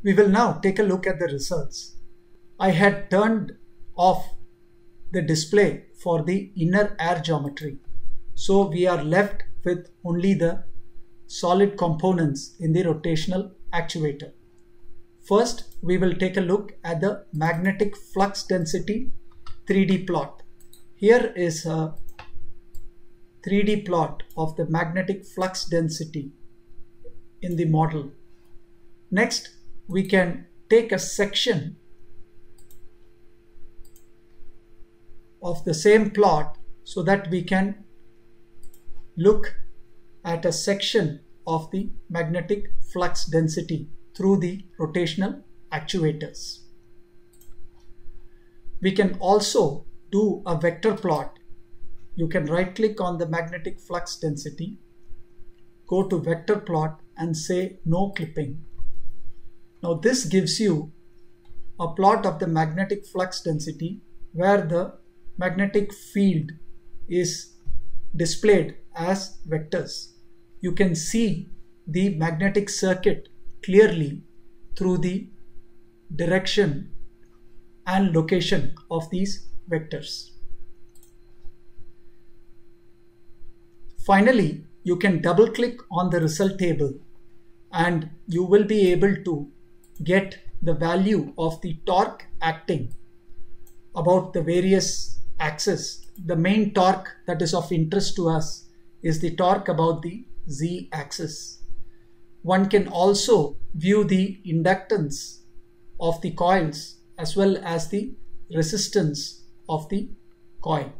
We will now take a look at the results. I had turned off the display for the inner air geometry. So we are left with only the solid components in the rotational actuator. First, we will take a look at the magnetic flux density 3D plot. Here is a 3D plot of the magnetic flux density in the model. Next, we can take a section of the same plot so that we can look at a section of the magnetic flux density through the rotational actuators. We can also do a vector plot. You can right click on the magnetic flux density, go to vector plot and say no clipping. Now this gives you a plot of the magnetic flux density where the magnetic field is displayed as vectors. You can see the magnetic circuit clearly through the direction and location of these vectors. Finally, you can double click on the result table and you will be able to get the value of the torque acting about the various axes. The main torque that is of interest to us is the torque about the z-axis. One can also view the inductance of the coils as well as the resistance of the coil.